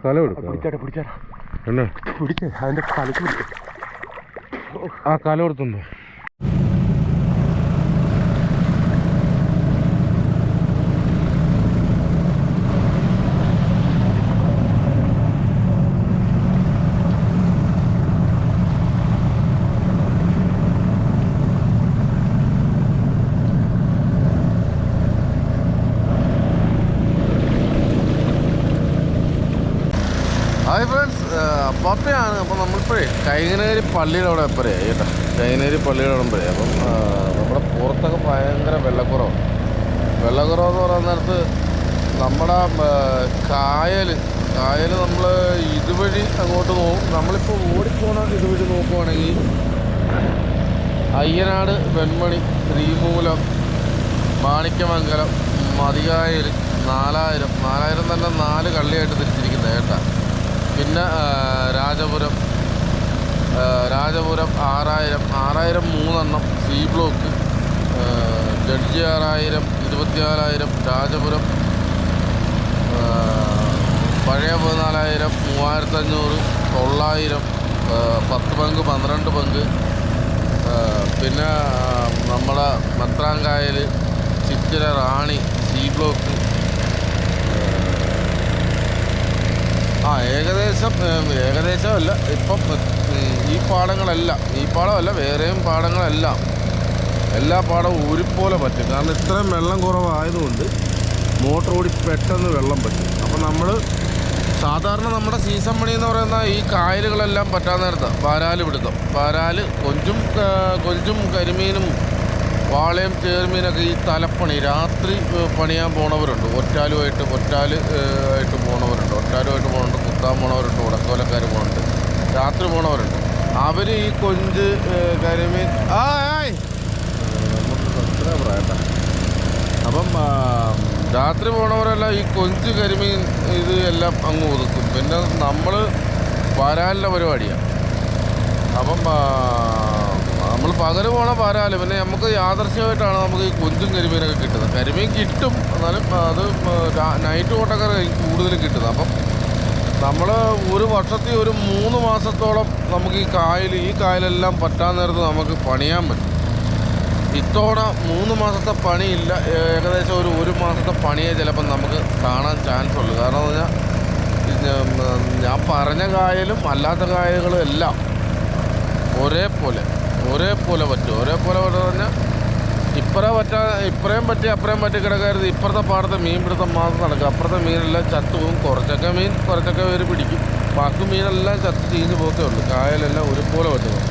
തല കൊടുക്കാം. എന്നാ അതിന്റെ തലക്ക് പിടിച്ചു. ആ കാല കൊടുത്തുണ്ടോ? Hi friends, പപ്പയാണ്. അപ്പം നമ്മളിപ്പോഴേ കൈനേരി പള്ളിയുടെ അവിടെ എപ്പോഴായി കേട്ടോ. കൈനേരി പള്ളിയുടെ അവിടെ എപ്പോഴേ. അപ്പം നമ്മുടെ പുറത്തൊക്കെ ഭയങ്കര വെള്ളക്കുറവെന്ന് പറയുന്ന നേരത്ത് നമ്മുടെ കായൽ നമ്മൾ ഇതുവഴി അങ്ങോട്ട് പോകും. നമ്മളിപ്പോൾ ഓടിപ്പോണ ഇതുവഴി നോക്കുവാണെങ്കിൽ അയ്യനാട്, വെൺമണി, ശ്രീമൂലം, മാണിക്യമംഗലം, മതികായൽ, 4000 തന്നെ 4 കള്ളിയായിട്ട് തിരിച്ചിരിക്കുന്നത് കേട്ടോ. പിന്നെ Rajapuram 6000 3 C block, judge 6000, 24,000 Rajapuram, പഴയ 14,000, 3500, 900, 10 പങ്ക് 12 പങ്ക്. പിന്നെ നമ്മുടെ മെത്രാങ്കായൽ, ചിറ്റിര, റാണി, സി ബ്ലോക്ക്. ഏകദേശമല്ല ഇപ്പം ഈ പാടമല്ല വേറെയും പാടങ്ങളെല്ലാം എല്ലാ പാടവും ഒരുപോലെ പറ്റും. കാരണം ഇത്രയും വെള്ളം കുറവായതുകൊണ്ട് മോട്ടർ ഓടി പെട്ടെന്ന് വെള്ളം പറ്റും. അപ്പം നമ്മൾ സാധാരണ നമ്മുടെ സീസൺ മണി എന്ന് പറയുന്ന ഈ കായലുകളെല്ലാം പറ്റാൻ നേരത്താണ് വാരാല് പിടുത്തം. കൊഞ്ചും കരിമീനും വാളയും ചേർമീനൊക്കെ ഈ തലപ്പണി രാത്രി പണിയാൻ പോണവരുണ്ട്. ഒറ്റാലുമായിട്ട് പോണവരുണ്ട്, കുത്താൻ പോണവരുണ്ട്, ഉടക്കോലക്കാർ പോകുന്നുണ്ട്, രാത്രി പോണവരുണ്ട്. അവർ ഈ കൊഞ്ച്, കരിമീൻ സബ്സ്ക്രൈബറായിട്ടാ. അപ്പം രാത്രി പോണവരെല്ലാം ഈ കൊഞ്ച്, കരിമീൻ ഇത് എല്ലാം അങ്ങ് ഒതുക്കും. പിന്നെ നമ്മൾ വരാലിൻ്റെ പരിപാടിയാണ്. അപ്പം നമ്മൾ പകല് പോണ വരാല്. പിന്നെ നമുക്ക് യാദർശ്യമായിട്ടാണ് നമുക്ക് ഈ കൊഞ്ചും കരിമീനൊക്കെ കിട്ടുന്നത്. കരിമീൻ കിട്ടും, എന്നാലും അത് നൈറ്റ് ഓട്ടക്കാർ കൂടുതലും കിട്ടുന്നത്. അപ്പം നമ്മൾ ഒരു വർഷത്തിൽ ഒരു 3 മാസത്തോളം നമുക്ക് ഈ കായലെല്ലാം പറ്റാൻ നേരത്ത് നമുക്ക് പണിയാൻ പറ്റും. ഇത്തവണ 3 മാസത്തെ പണിയില്ല, ഏകദേശം ഒരു മാസത്തെ പണിയേ ചിലപ്പം നമുക്ക് കാണാൻ ചാൻസ് ഉള്ളൂ. കാരണം എന്ന് പറഞ്ഞാൽ ഞാൻ പറഞ്ഞ കായലും അല്ലാത്ത കായലുകളും എല്ലാം ഒരേപോലെ പറ്റും. പറഞ്ഞാൽ ഇപ്പറേം പറ്റി അപ്പുറം പറ്റി കിടക്കരുത്. ഇപ്പുറത്തെ പാടത്തെ മീൻ പിടുത്തം മാത്രം നടക്കുക. അപ്പുറത്തെ മീനെല്ലാം ചത്തുപോകും. കുറച്ചൊക്കെ പേര് പിടിക്കും. ബാക്കി മീനെല്ലാം ചത്ത് ചീഞ്ഞ് പോകത്തേ ഉള്ളൂ. കായലെല്ലാം ഒരുപോലെ പറ്റുന്നു.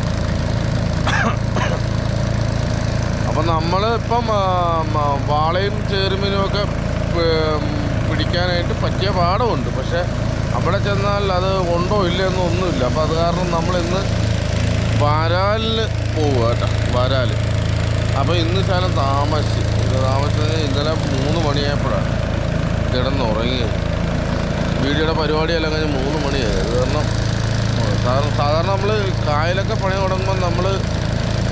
അപ്പം നമ്മൾ ഇപ്പം വാളയും ചേറുമീനുമൊക്കെ പിടിക്കാനായിട്ട് പറ്റിയ പാടമുണ്ട്. പക്ഷേ അവിടെ ചെന്നാൽ അത് ഉണ്ടോ ഇല്ലയെന്നോ ഒന്നുമില്ല. അപ്പോൾ അത് കാരണം നമ്മളിന്ന് വരാലിന് പോവുക കേട്ടോ. വരാല്. അപ്പോൾ ഇന്ന് ശാലം താമസിച്ച് ഇന്നലെ 3 മണിയായപ്പോഴാണ് കിടന്നുറങ്ങിയത്. വീഡിയോയുടെ പരിപാടിയെല്ലാം കഴിഞ്ഞ് 3 മണിയായി. അത് കാരണം സാധാരണ നമ്മൾ കായലൊക്കെ പണി തുടങ്ങുമ്പോൾ നമ്മൾ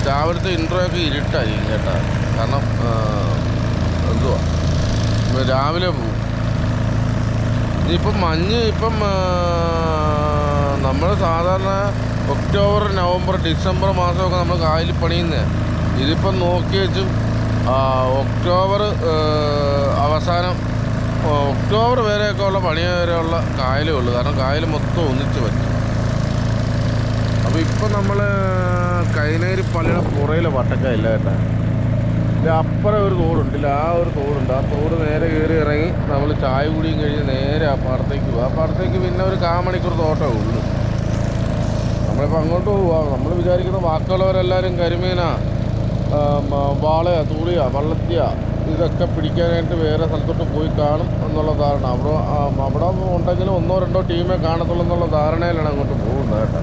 രാവിലത്തെ ഇൻട്രോ ഒക്കെ ഇരുട്ടായിരിക്കും കേട്ടോ. കാരണം രാവിലെ പോവും. ഇനിയിപ്പം നമ്മൾ സാധാരണ ഒക്ടോബർ, നവംബർ, ഡിസംബർ മാസമൊക്കെ നമ്മൾ കായലിൽ പണിയുന്നത്. ഇതിപ്പം നോക്കി വെച്ചും ഒക്ടോബർ അവസാനം, ഒക്ടോബർ വരെയൊക്കെ ഉള്ള പണി വരെയുള്ള കായലേ ഉള്ളൂ. കാരണം കായൽ മൊത്തം ഒന്നിച്ച് പറ്റും. അപ്പോൾ ഇപ്പം നമ്മൾ കൈനേരി പള്ളിയുടെ പുറയിലെ വട്ടക്കായില്ല കേട്ടോ. ഇതിൻ്റെ അപ്പുറം ഒരു തോടുണ്ട്. ആ തോട് നേരെ കയറി ഇറങ്ങി നമ്മൾ ചായ കുടിയും കഴിഞ്ഞ് നേരെ ആ പാടത്തേക്ക് പോകും. ആ പാടത്തേക്ക് പിന്നെ ഒരു 1/4 മണിക്കൂർ തോട്ടമേ ഉള്ളൂ. നമ്മളിപ്പോൾ അങ്ങോട്ട് പോവാം. നമ്മൾ വിചാരിക്കുന്ന ബാക്കിയുള്ളവരെല്ലാവരും കരിമീന, വാളയാ, തൂളിയാ, വള്ളത്തിയ ഇതൊക്കെ പിടിക്കാനായിട്ട് വേറെ സ്ഥലത്തോട്ട് പോയി കാണും എന്നുള്ള ധാരണ. അവിടെ ഉണ്ടെങ്കിലും 1 or 2 ടീമേ കാണത്തുള്ളൂ എന്നുള്ള ധാരണയിലാണ് അങ്ങോട്ട് പോകുന്നത് കേട്ടോ.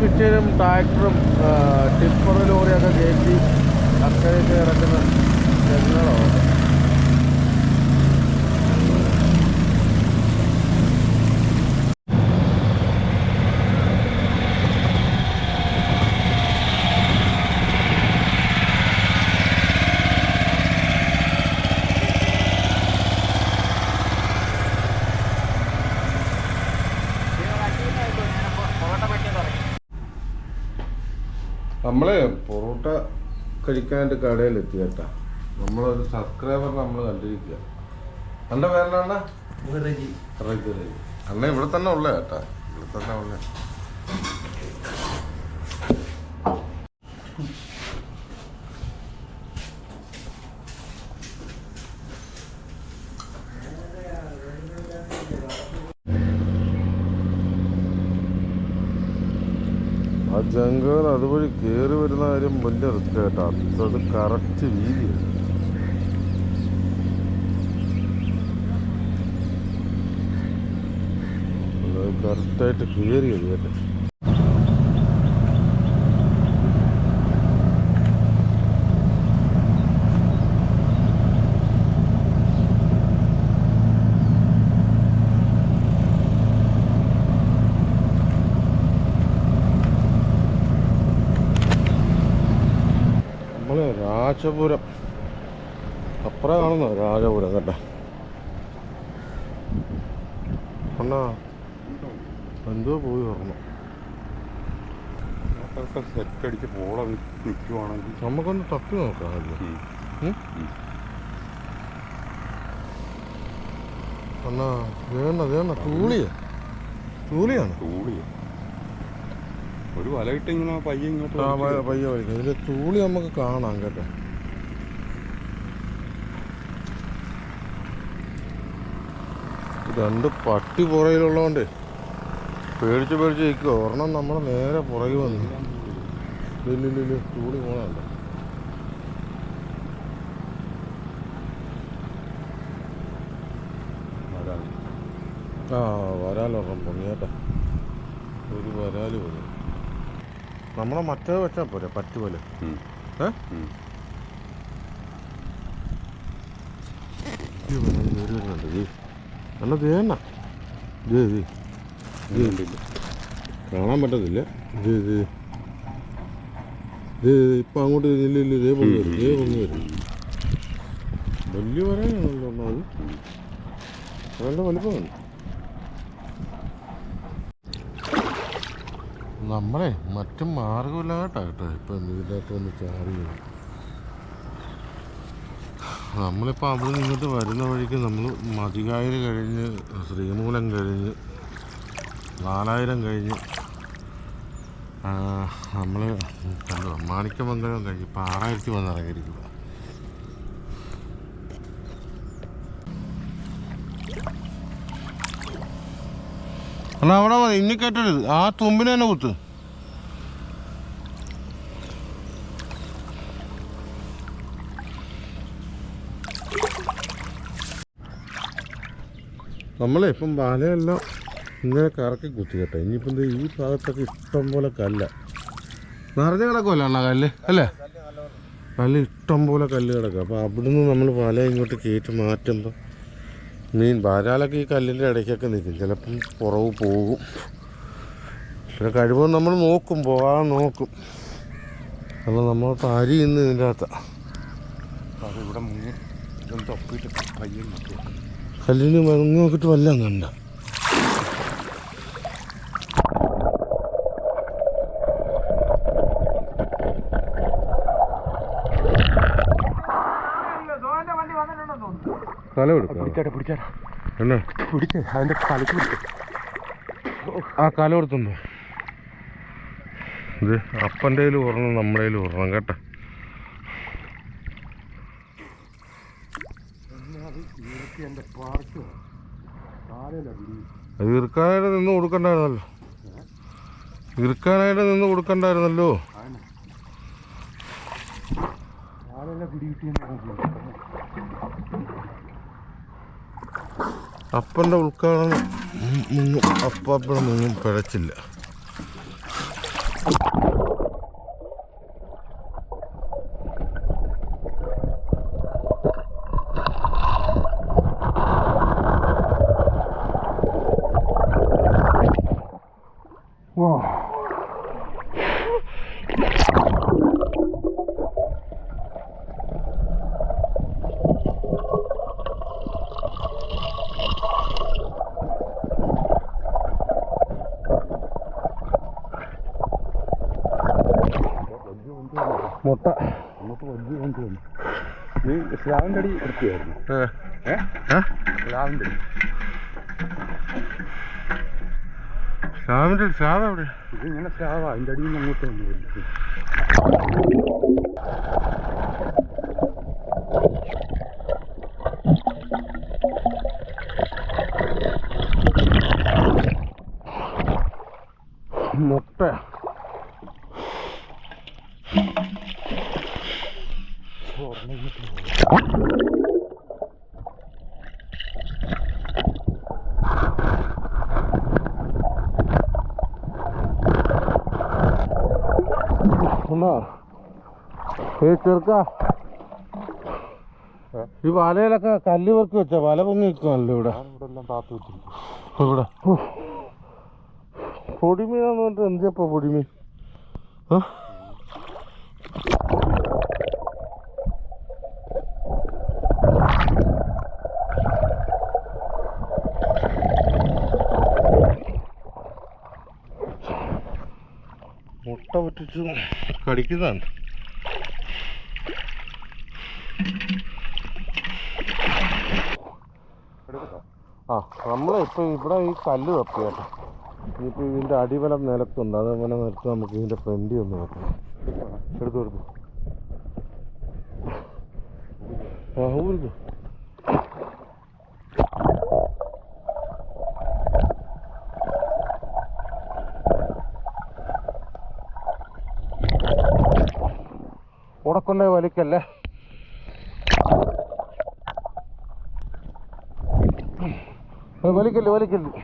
മിഷനും ട്രാക്ടറും ടിപ്പർ ലോറിയൊക്കെ കയറ്റി അക്കരയ്ക്ക് ഇറക്കുന്ന 2 നമ്മളെ പൊറോട്ട കഴിക്കാനായിട്ട് കടയിലെത്തി കേട്ടാ. നമ്മളൊരു സബ്സ്ക്രൈബർ നമ്മൾ കണ്ടിരിക്കുക. അണ്ണ പേരെന്നാ? അണ്ണ ഇവിടെ തന്നെ ഉള്ള കേട്ടാ, ഇവിടെ തന്നെ ഉള്ള. ആ ജംഗൽ അതുവഴി കയറി വരുന്ന കാര്യം വലിയ റിസ്ക് കേട്ടോ. അത് കറക്റ്റ് വീതിയാണ്. കറക്റ്റായിട്ട് കയറിയത് കേട്ടോ. നമ്മള് രാജപുരം അപ്പുറം കാണുന്നോ രാജപുരം കേട്ടോ. അണ്ണാ എന്തോ പോയി ഓർമ്മ. സെറ്റടിച്ച് പോള നിൽക്കുവാണെങ്കിൽ നമുക്കൊന്ന് തപ്പി നോക്കാം. അണ്ണാ വേണ്ട തൂളിയാണ്. ഒരു വലയിട്ട് ഇങ്ങനെ പയ്യെ ഇങ്ങോട്ട് പയ്യെ വലിക്കും. ഇതിൽ തൂളി നമുക്ക് കാണാം കേട്ടോ. രണ്ട് പട്ടി പുറയിലുള്ളതുകൊണ്ട് പേടിച്ച് നിൽക്കുക. ഒരെണ്ണം നമ്മളെ നേരെ പുറകെ വന്നു. ഇല്ല തൂളി പോണല്ലോ. ആ വരാലൊരെണ്ണം പൊങ്ങി കേട്ടോ. ഒരു വരാല് പോലും നമ്മളെ മറ്റേ വെച്ചാൽ പോരെ പറ്റുപോലെ. വരുന്നുണ്ട് നല്ല തേണ്ണ. കാണാൻ പറ്റത്തില്ല. ഇപ്പം അങ്ങോട്ട് ഇല്ല ഇതേ പൊങ്ങി വരും. വലിയ വരാനാണല്ലോ അത്. നല്ല വലിപ്പമാണ്. നമ്മളെ മറ്റും മാർഗമില്ല കേട്ടോ. ഇപ്പം ഇതിൻ്റെ അകത്ത് വന്ന് ചാടി. നമ്മളിപ്പോൾ അവിടെ നിന്ന് ഇങ്ങോട്ട് വരുന്ന വഴിക്ക് നമ്മൾ മതികായൽ കഴിഞ്ഞ് ശ്രീമൂലം കഴിഞ്ഞ് 4000 കഴിഞ്ഞ് നമ്മൾ കണ്ടു മാണിക്യമംഗലം കഴിഞ്ഞ് ഇപ്പോൾ 6000 വന്ന് ഇറങ്ങിയിരിക്കുക. എന്നാൽ അവിടെ മതി. ഇനി കേട്ടരുത്. ആ തുമ്പിന് തന്നെ കുത്ത്. നമ്മളെ ഇപ്പം വലയെല്ലാം ഇങ്ങനെ കറക്കി കുത്തി കേട്ടോ. ഇനിയിപ്പം ഈ ഭാഗത്തൊക്കെ ഇഷ്ടം പോലെ കല്ല നിറഞ്ഞു കിടക്കുമല്ലോ അണ്ണാ കല്ല് അല്ലേ? കല്ല് ഇഷ്ടം പോലെ കല്ല് കിടക്കുക. അപ്പോൾ അവിടുന്ന് നമ്മൾ വല ഇങ്ങോട്ട് കയറ്റി മാറ്റുമ്പോൾ മീൻ വരാലൊക്കെ ഈ കല്ലിൻ്റെ ഇടയ്ക്കൊക്കെ നിൽക്കും. ചിലപ്പം പുറവ് പോകും. പിന്നെ കഴിവതും നമ്മൾ നോക്കും, പോകാൻ നോക്കും. കാരണം നമ്മൾ അരി ഇന്ന് ഇതിൻ്റെ അകത്താണ്. അതിവിടെ തപ്പിയിട്ട് പയ്യെ കല്ലിന് മങ്ങി നോക്കിയിട്ട് വല്ല കണ്ട. തല പിടിച്ചാടാ എന്നാ പിടിച്ചേ അതിൻ്റെ തലക്ക് പിടിച്ചു. ആ കല കൊടുത്തുണ്ടോ? ഇത് അപ്പൻ്റെ കയ്യിൽ ഓർണം, നമ്മുടെ കയ്യിൽ ഓർണം കേട്ടോ. അത് ഇറുക്കാനായിട്ട് നിന്ന് കൊടുക്കണ്ടായിരുന്നല്ലോ. ഇറുക്കാനായിട്ട് നിന്ന് കൊടുക്കണ്ടായിരുന്നല്ലോ. അപ്പൻ്റെ ഉദ്ഘാടനം മുങ്ങും. അപ്പപ്പടെ മുങ്ങും പിഴച്ചില്ല. മുട്ട അങ്ങോട്ട് വലിയ തോന്നുന്നു. ഇത് സ്ലാവിൻ്റെ അടി വൃത്തിയായിരുന്നു. സ്ലാവിൻ്റെ സ്ലാവിൻ്റെ സ്ലാവ് എവിടെ? ഇതിങ്ങനെ സ്ലാവാ, അതിൻ്റെ അടിയിൽ നിന്ന് അങ്ങോട്ട് വന്നു. മുട്ട ചെറുക്ക, ഈ വലയിലൊക്കെ കല്ല് പെറുക്കി വെച്ചാ വല പൊങ്ങി നിൽക്കുമല്ലോ ഇവിടെ. എല്ലാം താത്ത് വെച്ചിരിക്കും ഇവിടെ. പൊടിമീനാന്ന് പറഞ്ഞിട്ട് എന്തിയപ്പോ പൊടിമീൻ? മുട്ട പൊട്ടിച്ചു കടിക്കുന്നതാണ്. ആ, നമ്മളിപ്പോൾ ഇവിടെ ഈ കല്ല് തപ്പി കേട്ടോ. ഇനിയിപ്പോൾ ഇതിൻ്റെ അടിവലം നിലത്തുണ്ട്, അതേപോലെ നിലത്ത് നമുക്ക് ഇതിൻ്റെ ഫ്രണ്ടി ഒന്ന് വെക്കണം. എടുത്തു ആ ഊരിക്കും. ഉടക്കൊണ്ടേ വലിക്കല്ലേ. വലിക്കല്ലേ.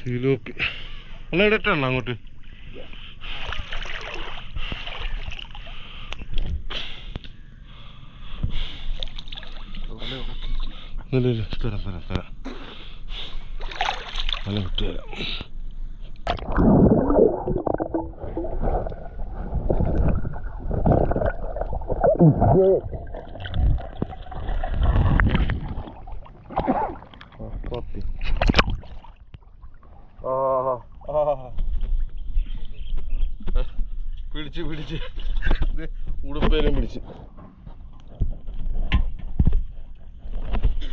സിലോപ്പി അല്ല ഇടട്ടാണോ അങ്ങോട്ട്? തരാം നല്ല വിട്ടുതരാം. പിടിച്ച് ഉടുപ്പേലും പിടിച്ച്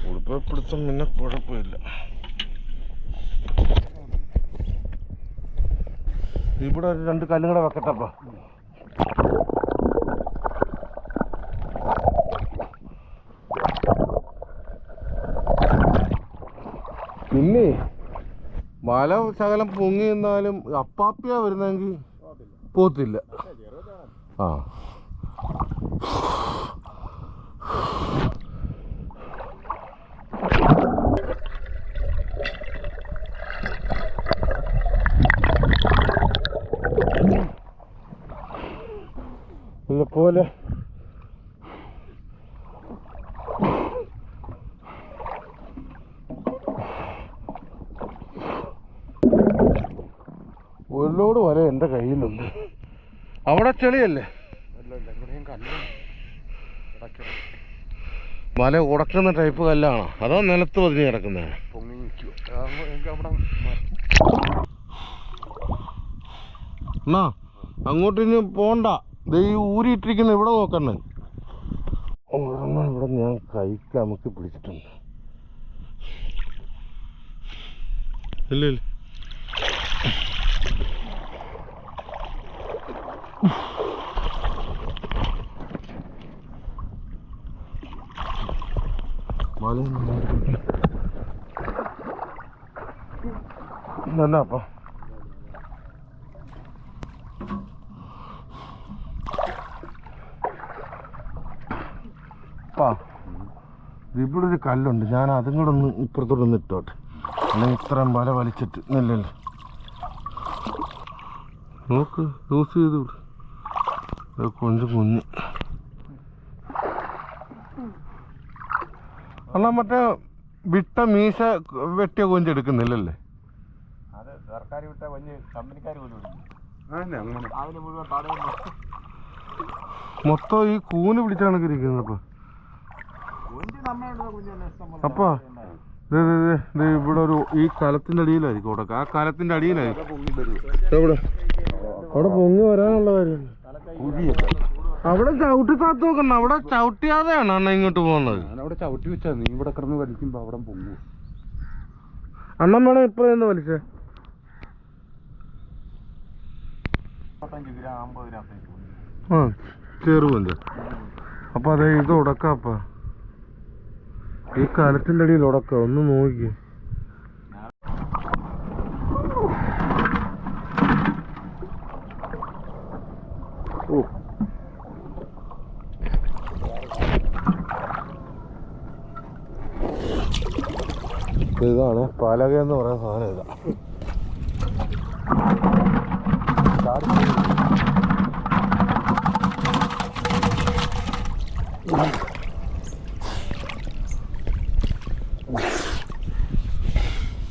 ഉടുപ്പ പിടുത്തം പിന്നെ കുഴപ്പമില്ല. ഇവിടെ ഒരു 2 കല്ലും കൂടെ വെക്കട്ടപ്പ. പിന്നെ മല ശകലം പൊങ്ങി നിന്നാലും അപ്പാപ്പിയാ വരുന്നെങ്കിൽ പോത്തില്ല. ആ പോലെ ഒരു ലോഡ് വല എൻ്റെ കയ്യിലുണ്ട്. അവിടെ ചെളിയല്ലേ, മല ഉടക്കുന്ന ടൈപ്പ് കല്ലാണോ അതോ നിലത്ത് പതിഞ്ഞ് കിടക്കുന്നത്? എന്നാ അങ്ങോട്ട് ഇനി പോണ്ട. ഈ ഊരിയിട്ടിരിക്കുന്ന ഇവിടെ നോക്കണേ. ഒരെണ്ണം ഇവിടെ ഞാൻ കൈക്ക് അമുക്കി പിടിച്ചിട്ടുണ്ട്. ഇല്ല എന്നാപ്പാ ഇവിടെ ഒരു കല്ലുണ്ട്, ഞാൻ അതും കൂടെ ഒന്ന് ഇപ്പുറത്തോട്ടൊന്ന് ഇട്ടോട്ടെ. അല്ലെങ്കിൽ ഇത്രയും വല വലിച്ചിട്ട് ഇല്ലല്ലോ. നോക്ക് യൂസ് ചെയ്ത് വിട്. കുഞ്ഞ് അണ്ണാ മറ്റേ വിട്ട മീശ വെട്ടിയ കൊഞ്ചെടുക്കുന്നില്ലല്ലേ? അത് സർക്കാർ വിട്ട വലിയ കമ്പനിക്കാർ പോലും മൊത്തം ഈ കൂന് പിടിച്ചാണ് ഇരിക്കുന്നത്. അപ്പൊ ഇവിടെ ഒരു ഈ കലത്തിന്റെ അടിയിലായിരിക്കും ഉടക്ക. ആ കലത്തിന്റെ അടിയിലായിരിക്കും എവിടെ അവിടെ പൊങ്ങി വരാനുള്ള കാര്യം. അവിടെ ചവിട്ടി താത്ത് നോക്കണം. അവിടെ ചവിട്ടിയാതെയാണ് അണ്ണ ഇങ്ങോട്ട് പോകുന്നത്. അവിടെ ചവിട്ടി വെച്ചാ നീ ഇവിടെ കിടന്ന് വലിക്കുമ്പോ അവിടെ പൊങ്ങും. അണ്ണൻ വേണം ഇപ്പൊ എന്ന് വലിച്ചേ. ആ ചെറുപഞ്ച്. അപ്പൊ അതെ ഇത് ഉടക്കാപ്പ. ഈ കാലത്തിന്റെ അടിയിൽ ഉടക്ക. ഒന്ന് നോക്കി. ഓ ഇതാണ് പലക എന്ന് പറയുന്ന സാധനം. ഇതാ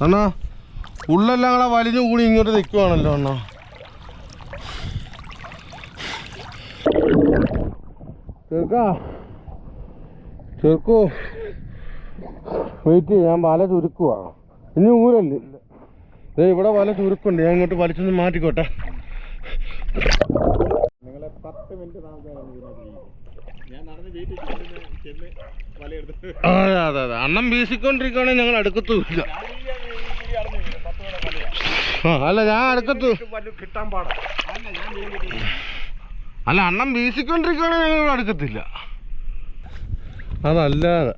അണ്ണാ ഉള്ളെല്ലാം കൂടെ വലിഞ്ഞു കൂടി ഇങ്ങോട്ട് നിൽക്കുവാണല്ലോ അണ്ണാ. ചെറുക്കോ വെയിറ്റ്, ഞാൻ വല ചുരുക്കുവാ. ഇനി ഊരല്ലേ ഇവിടെ വല ചുരുക്കുണ്ട്. ഞാൻ ഇങ്ങോട്ട് വലിച്ചൊന്ന് മാറ്റിക്കോട്ടെ. അതെ അതെ അതെ. അണ്ണം വീശിക്കൊണ്ടിരിക്കുകയാണെങ്കിൽ ഞങ്ങൾ അടുക്കത്തുമില്ല. അല്ല ഞാൻ അടുക്കത്ത് അല്ല അണ്ണം വീശിക്കൊണ്ടിരിക്കുകയാണെങ്കിൽ ഞങ്ങൾ ഇവിടെ അടുക്കത്തില്ല. അതല്ലാതെ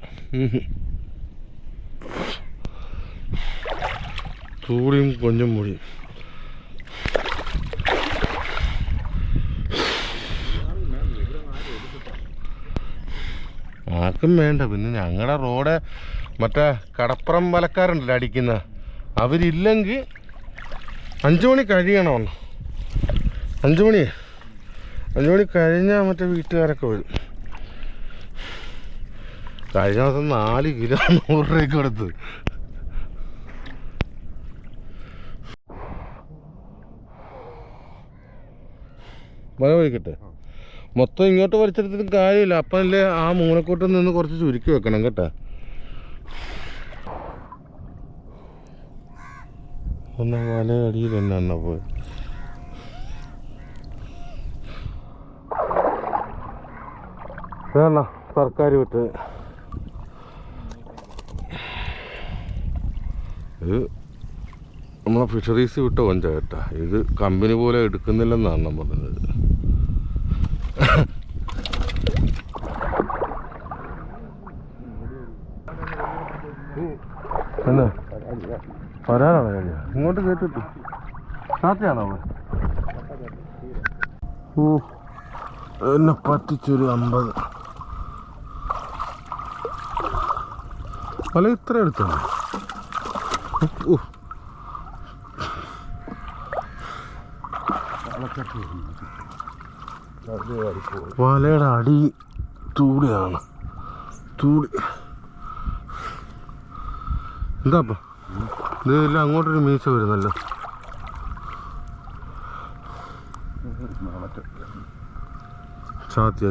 ചൂടിയും കൊഞ്ചും പൊടിയും ആർക്കും വേണ്ട. പിന്നെ ഞങ്ങളുടെ റോഡ് മറ്റേ കടപ്പുറം വലക്കാരുണ്ടല്ലോ അടിക്കുന്ന, അവരില്ലെങ്കിൽ 5 മണി കഴിയണം. 5 മണി കഴിഞ്ഞാൽ മറ്റേ വീട്ടുകാരൊക്കെ വരും. കഴിഞ്ഞ ദിവസം 4 കിലോ 100 രൂപയ്ക്ക് കൊടുത്ത്. വല വലിക്കട്ടെ. മൊത്തം ഇങ്ങോട്ട് വലിച്ചെടുത്തിട്ട് കാര്യമില്ല. അപ്പല്ലേ ആ മൂലക്കോട്ടിൽ നിന്ന് കുറച്ച് ചുരുക്കി വെക്കണം കേട്ടോ. ഒന്ന് വല അടിയിൽ തന്നെ അണ്ണ പോയി. വേണ്ട സർക്കാർ വിട്ട് ഇത് നമ്മളെ ഫിഷറീസ് വിട്ട കൊഞ്ച കേട്ടാ. ഇത് കമ്പനി പോലെ എടുക്കുന്നില്ലെന്നാണ് ഞാൻ പറഞ്ഞത്. എന്നാ വരാനാണോ കഴിയ? ഇങ്ങോട്ട് കേട്ടിട്ടു സാധ്യയാണോ? ഓ എന്നെ പറ്റിച്ചൊരു 50. വല ഇത്ര എടുത്താണ്. വലയുടെ അടി തൂടിയാണ്. തൂടി എന്താപ്പ ഇതെല്ലാം അങ്ങോട്ടൊരു മീശ വരുന്നല്ലോ.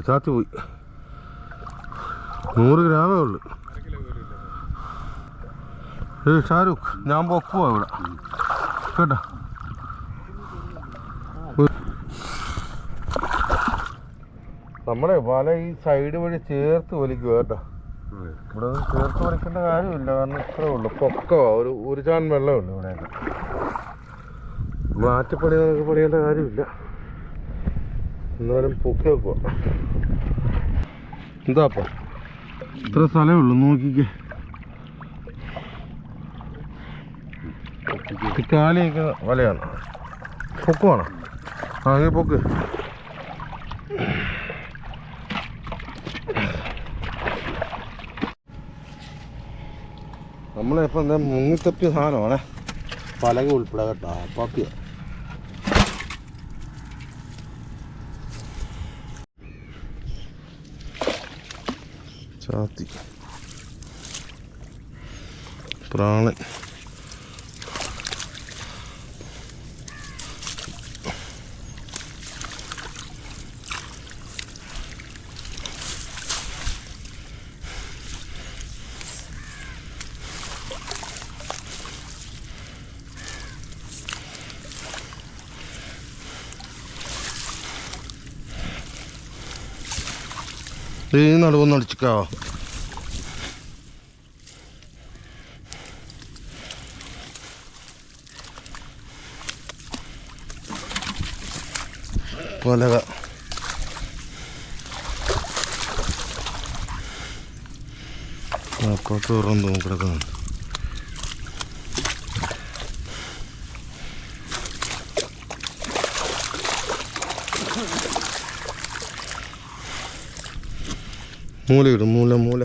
ചാത്തി പോയി. 100 ഗ്രാമേ ഉള്ളു. ഷാരൂഖ് ഞാൻ പൊക്കുവാ ഇവിടെ കേട്ടോ. നമ്മളെ വല ഈ സൈഡ് വഴി ചേർത്ത് വലിക്കുക കേട്ടോ. ഇവിടെ ചേർത്ത് വലിക്കേണ്ട കാര്യമില്ല. കാരണം ഇത്രേ ഉള്ളു പൊക്കവാ. ഒരു ചാൻ വെള്ളമുള്ളു ഇവിടെയൊക്കെ. മാറ്റിപ്പണി നമുക്ക് പണിയേണ്ട കാര്യമില്ല. എന്നാലും പൊക്കി വെക്കുക. എന്താപ്പ ഇത്ര സ്ഥലമേ ഉള്ളു നോക്കിക്കേ. കാലിയൊക്കെ വലയാണ്. പൊക്കുവാണോ? ആ അങ്ങനെ പൊക്ക്. നമ്മളിപ്പോൾ എന്താ മുങ്ങിത്തപ്പിയ സാധനമാണേ. പലക ഉൾപ്പെടെ കേട്ടോ. പപ്പിയ ചാത്തി പ്രാണൻ ഈ നടുവൊന്ന് അടിച്ചിക്കാവോ? പലക അപ്പുറത്ത് വേറൊന്നും നോക്കിടക്കുന്നുണ്ട്. മൂലയിടും, മൂല മൂല.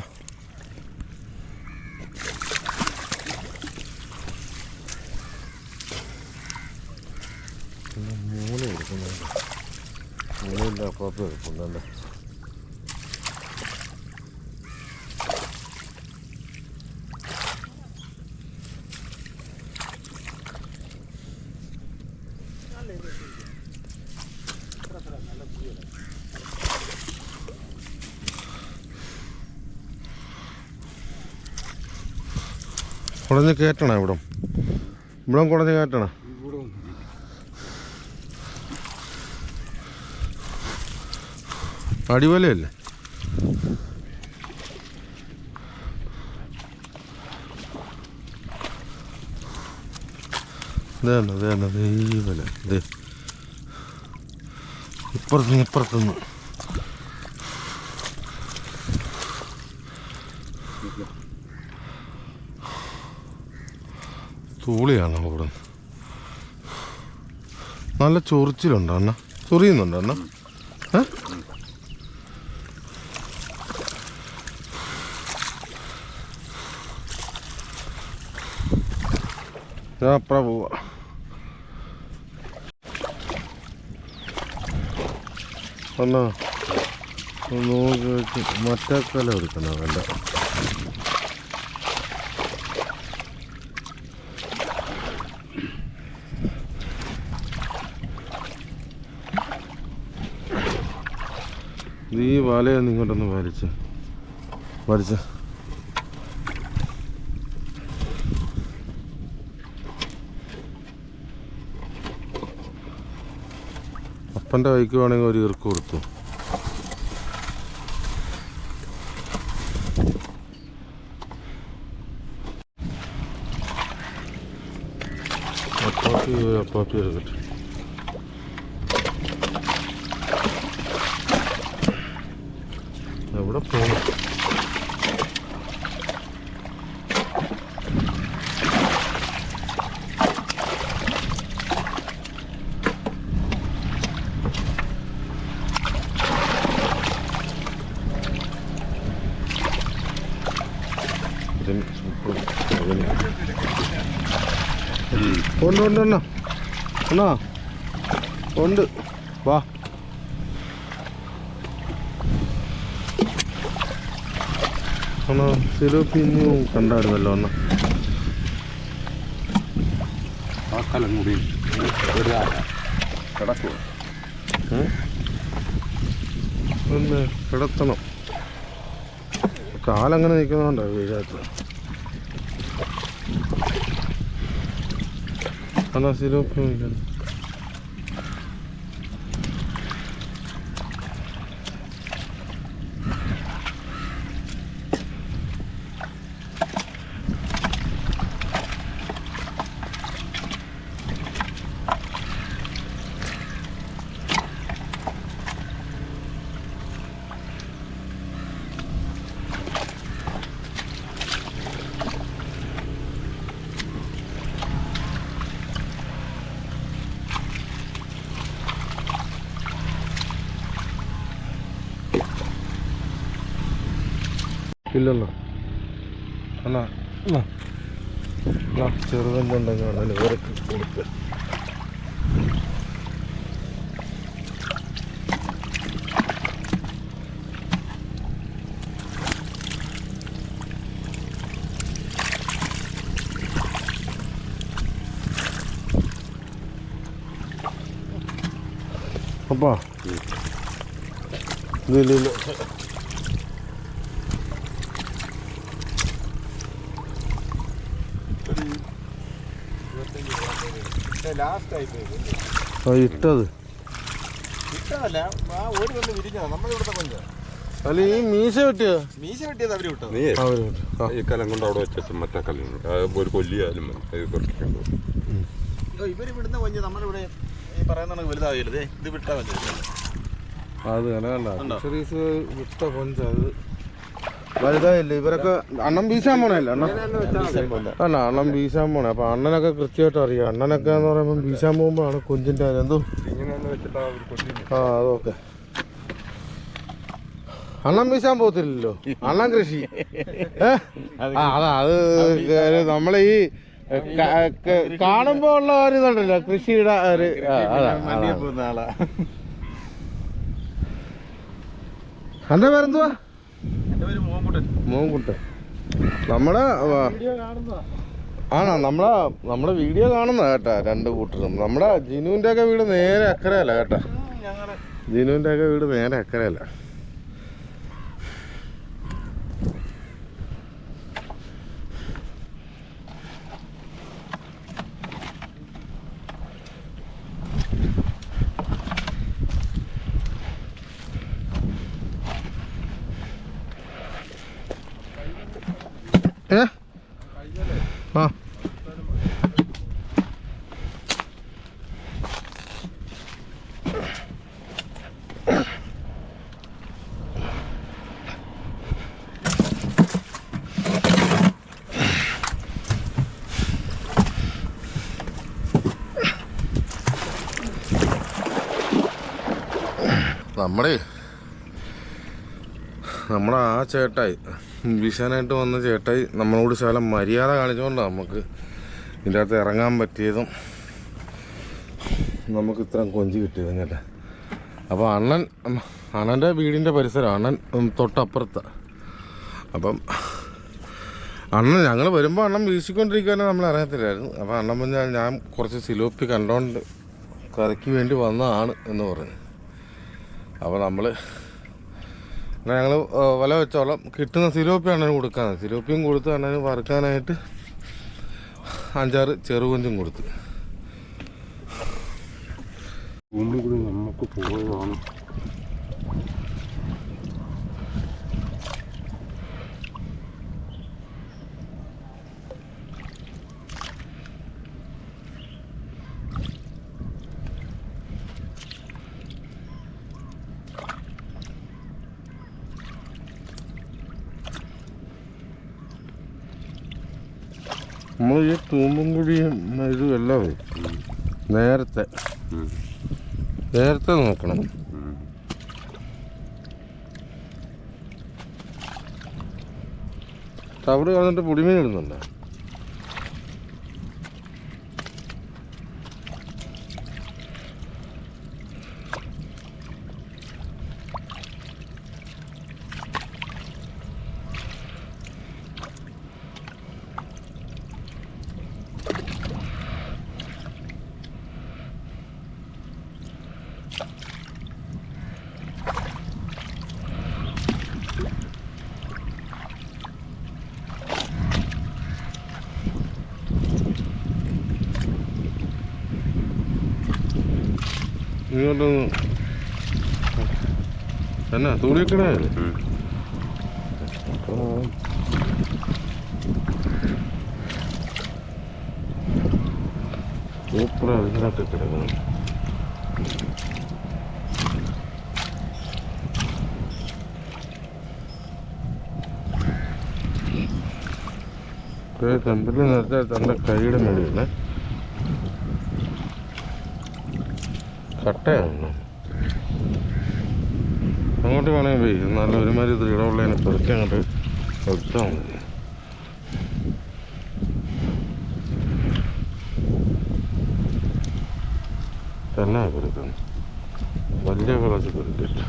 മൂല എടുക്കുന്നുണ്ട്, മൂലയില്ല അപ്പുറത്ത് എടുക്കുന്നുണ്ടല്ലേ. കുടഞ്ഞ് കയറ്റണേ ഇവിടെ കുടഞ്ഞ് കയറ്റണേ. അടിവലയല്ലേ? ഇതേ ഈ വല ഇതേ ഇപ്പുറത്തുനിന്ന് തൂളിയാണ് ഇവിടെ. നല്ല ചൊറിച്ചിലുണ്ടോ അണ്ണ? ചൊറിയുന്നുണ്ടോ അണ്ണ? ഞാൻ അപ്പുറം പോവാ. അണ്ണാ നോക്കി മറ്റേ കല എടുക്കണം വേണ്ട. ഈ വലയൊന്നും ഇങ്ങോട്ടൊന്ന് വലിച്ച് അപ്പൻ്റെ കൈക്ക് വേണമെങ്കിൽ ഒരു ഇറുക്ക് കൊടുത്തു. അപ്പാപ്പി എടുക്കട്ടെ. എവിടെ പോകണം? ഉണ്ട് അണ്ണാ ഉണ്ട്, വാ. അണ്ണാ സിലോപ്പി ഇനിയും കണ്ടായിരുന്നല്ലോ അണ്ണ. ഒന്ന് കിടത്തണം. കാലങ്ങനെ നിൽക്കുന്നതുകൊണ്ടാണ് വീഴാത്ത. അണ്ണാ സിലോപ്പി നോക്കണം. ഇല്ലല്ലോ അണ്ണാ, ചെറുതുണ്ടെങ്കിൽ ആണല്ലോ ഇവരൊക്കെ കൊടുക്കുക. അപ്പാ ഇതില്ല ഇട്ടത് ഇട്ടതല്ല, ആ ഒരു കൊല്ലം വിരിഞ്ഞതാ നമ്മളിവിടുത്തെ കൊഞ്ച. അല്ല ഈ മീശ വെട്ടിയോ? മീശ വെട്ടിയത് അവര് വിട്ടോ? നീ ഈ കലം കൊണ്ട് അവിടെ വെച്ചിട്ട് മറ്റേ കല്ലുണ്ട് ഒരു കൊല്ലിയാലും ഇവര് വിടുന്ന കൊഞ്ച് നമ്മളിവിടെ ഈ പറയുന്ന വലുതാവില്ലേ, ഇത് വിട്ടാ മതി. അത് കണ്ട ഫിഷറീസ് വിട്ട കൊഞ്ച് അത് വലുതായില്ലേ. ഇവരൊക്കെ അണ്ണൻ വീശാൻ പോണല്ലേ? അണ്ണൻ അണ്ണൻ വീശാൻ പോണേ. അപ്പൊ അണ്ണനൊക്കെ കൃത്യമായിട്ട് അറിയാം. അണ്ണനൊക്കെ എന്ന് പറയുമ്പോൾ വീശാൻ പോകുമ്പോഴാണ് കൊഞ്ചിന്റെ എന്തോ അതൊക്കെ. അണ്ണൻ വീശാൻ പോകത്തില്ലല്ലോ, അണ്ണൻ കൃഷി. അതാ അത് നമ്മളെ ഈ കാണുമ്പോ ഉള്ള ഒരു ഇതുണ്ടല്ലോ കൃഷിയുടെ ഒരു ആളാ. എന്റെ പേരെന്തുവാ? മോൻകുട്ടൻ. നമ്മുടെ നമ്മുടെ വീഡിയോ കാണുന്ന കേട്ടാ രണ്ട് കൂട്ടരും. നമ്മുടെ ജിനുവിന്റെ ഒക്കെ വീട് നേരെ അക്കരയല്ല കേട്ടാ. ജിനുവിന്റെ ഒക്കെ വീട് നേരെ അക്കരയല്ല. ആ നമ്മുടെ ആ ചേട്ടായി വീശാനായിട്ട് വന്ന ചേട്ടായി നമ്മളോട് ശകലം മര്യാദ കാണിച്ചുകൊണ്ടാണ് നമുക്ക് ഇതിൻ്റെ അകത്ത് ഇറങ്ങാൻ പറ്റിയതും നമുക്ക് ഇത്രയും കൊഞ്ച് കിട്ടിയതും കേട്ടോ. അപ്പോൾ അണ്ണൻ്റെ വീടിൻ്റെ പരിസരം അണ്ണൻ തൊട്ടപ്പുറത്താണ്. അപ്പം ഞങ്ങൾ വരുമ്പോൾ അണ്ണൻ വീശിക്കൊണ്ടിരിക്കുകയാണെങ്കിൽ നമ്മൾ അറിയത്തില്ലായിരുന്നു. അപ്പോൾ അണ്ണൻ പറഞ്ഞാൽ ഞാൻ കുറച്ച് സിലോപ്പി കണ്ടോണ്ട് കറിക്ക് വേണ്ടി വന്നതാണ് എന്ന് പറഞ്ഞു. അപ്പോൾ ഞങ്ങൾ വല വെച്ചോളം കിട്ടുന്ന സിലോപ്പി അണ്ണന് കൊടുക്കാൻ, സിലോപ്പിയും കൊടുത്ത് അണ്ണന് വറുക്കാനായിട്ട് 5-6 ചെറുകൊഞ്ചും കൊടുത്ത്. കൂടി നമുക്ക് പോയതാണ്. നമ്മൾ ഈ തൂമ്പും കൂടിയും ഇതും എല്ലാം നേരത്തെ നോക്കണം. തവിട് കളഞ്ഞിട്ട് പൊടിമീൻ ഇടുന്നുണ്ടോ? ഇങ്ങോട്ടൊന്ന് എന്നാ തൂടിക്കണേ സൂപ്പറാ ഇതിനകത്ത് കിടക്കണം. ചെമ്പിൽ നേരത്തെ തൻ്റെ കൈയുടെ മേടിയില്ലേ കട്ടയാണ്. അങ്ങോട്ട് വേണമെങ്കിൽ പോയി നല്ല ഒരുമാതിരി ദൃഢമുള്ളതിനെ പെറുക്കി അങ്ങോട്ട് വെച്ചാൽ മതി. തന്നെ പെറുക്കുന്നു വലിയ കളച്ച് പെറുക്കിട്ട്.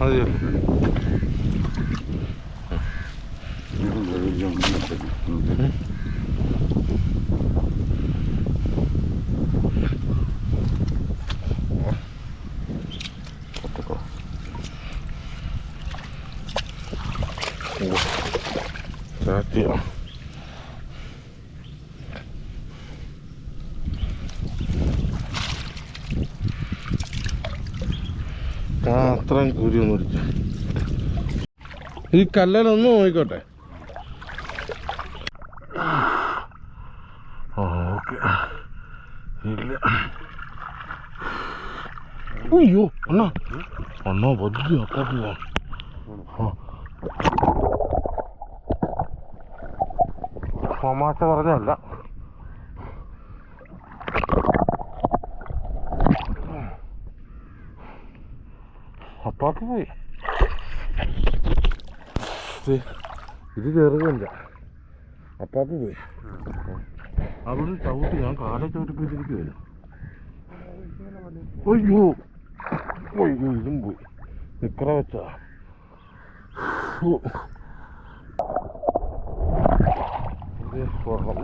അതെയോ സ്റ്റാർട്ട് ചെയ്യാം. അത്രയും കൂരിയൊന്നും ഇടിച്ചു. ഈ കല്ലിലൊന്നും നോക്കിക്കോട്ടെ. ഓക്കെ. ഇല്ല. അയ്യോ അണ്ണാ അണ്ണാ വലിയ അപ്പാപ്പി പോവാം. തമാശ പറഞ്ഞല്ല. അപ്പാപ്പി പോയി. ഇത് ചെറുതല്ല, അപ്പാപ്പി പോയി. അവിടെ ചവിട്ടി ഞാൻ കാലെ ചവിട്ടിപ്പിച്ചിരിക്കുവല്ലോ. അയ്യോ അയ്യോ ഇതും പോയി. നിക്കറ വെച്ചാ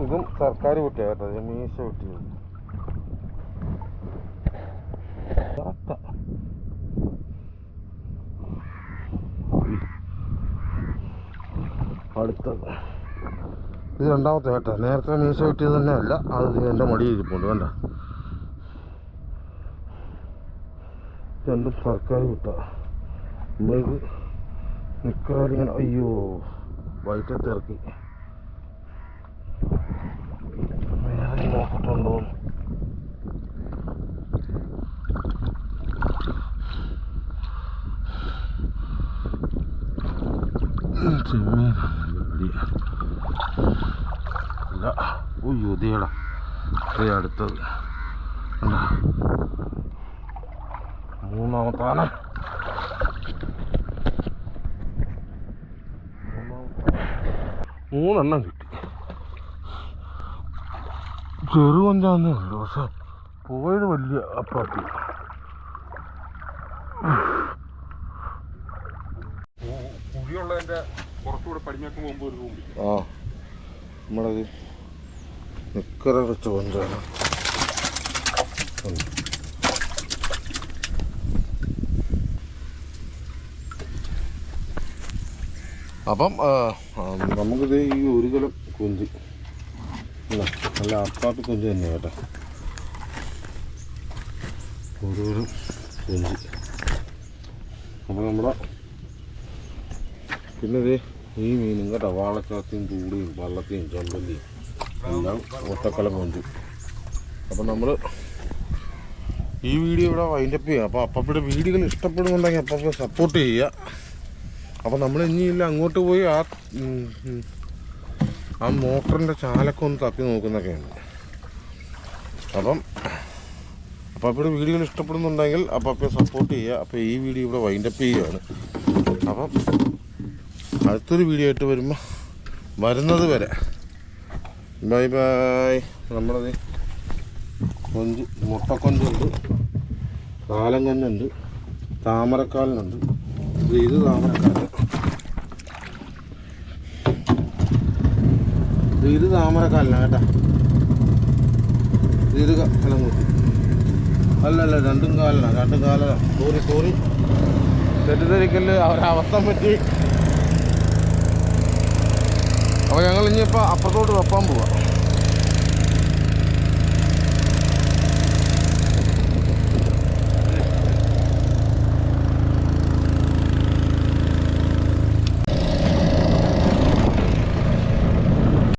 ഇതും സർക്കാർ വിട്ടിയ കേട്ടോ. മീശ വിട്ടിയത് അടുത്തത്. ഇത് രണ്ടാമത്തെ കേട്ടോ. നേരത്തെ മീശ വിട്ടിയത് തന്നെ അല്ല, അത് എൻ്റെ മടി ഇരിപ്പുണ്ട് വേണ്ട. രണ്ടും സർക്കാർ വിട്ട. നമ്മളിത് നിൽക്കാതിങ്ങനെ അയ്യോ വൈകിട്ട് ഇറക്കി നോക്കിട്ടുണ്ടോ. ചെമ്മീൻ ഇല്ല. അയ്യോ ദേടാ അടുത്തത് മൂന്നാമത്താണ്. മൂന്നെണ്ണം കിട്ടി. ചെറുകൊഞ്ചാന്നേ ഉള്ളു, പക്ഷെ പോയത് വലിയ അപ്പാപ്പി. ആ നമ്മളത് നിക്കറ വെച്ച കൊഞ്ചാണ്. അപ്പം നമുക്കിത് ഈ 1 കിലോ കൊഞ്ച് നല്ല അപ്പാപ്പി കൊഞ്ച് തന്നെയാണ് കേട്ടോ. 1 കിലോ കൊഞ്ച്. അപ്പോൾ നമ്മുടെ പിന്നെ ഇത് ഈ മീനും കേട്ടോ, വാളച്ചാത്തിയും തൂടിയും വള്ളത്തെയും ചെമ്പല്ലിയും എല്ലാം ഒറ്റക്കല കൊഞ്ച്. അപ്പം നമ്മൾ ഈ വീഡിയോ ഇവിടെ വൈൻഡപ്പ് ചെയ്യുക. അപ്പോൾ അപ്പയുടെ വീഡിയോകൾ ഇഷ്ടപ്പെടുന്നുണ്ടെങ്കിൽ അപ്പം സപ്പോർട്ട് ചെയ്യുക. അപ്പം നമ്മൾ ഇനിയില്ല അങ്ങോട്ട് പോയി ആ മോട്ടറിൻ്റെ ചാലൊക്കെ ഒന്ന് തപ്പി നോക്കുന്നൊക്കെയുണ്ട്. അപ്പം അപ്പയുടെ വീഡിയോകൾ ഇഷ്ടപ്പെടുന്നുണ്ടെങ്കിൽ അപ്പയെ സപ്പോർട്ട് ചെയ്യുക. അപ്പോൾ ഈ വീഡിയോ ഇവിടെ വൈൻഡപ്പ് ചെയ്യുകയാണ്. അപ്പം അടുത്തൊരു വീഡിയോ ആയിട്ട് വരുന്നത് വരെ ബൈ ബൈ. നമ്മളത് കൊഞ്ച് മുട്ടക്കൊഞ്ചുണ്ട്, കാലം കൊഞ്ചുണ്ട്, താമരക്കാലിനുണ്ട്. ഇത് താമരക്കാലൻ, ഇത് താമരക്കാലിനാണ് കേട്ടോ. ഇത് കലം കൂട്ടി അല്ലല്ല, രണ്ടും കാലനാണ്. സോറി തെറ്റിദ്ധരിക്കല്, അവരവസ്ഥ പറ്റി. അപ്പോൾ ഞങ്ങൾ ഇനിയിപ്പോൾ അപ്പുറത്തോട്ട് വെപ്പാൻ പോവാം.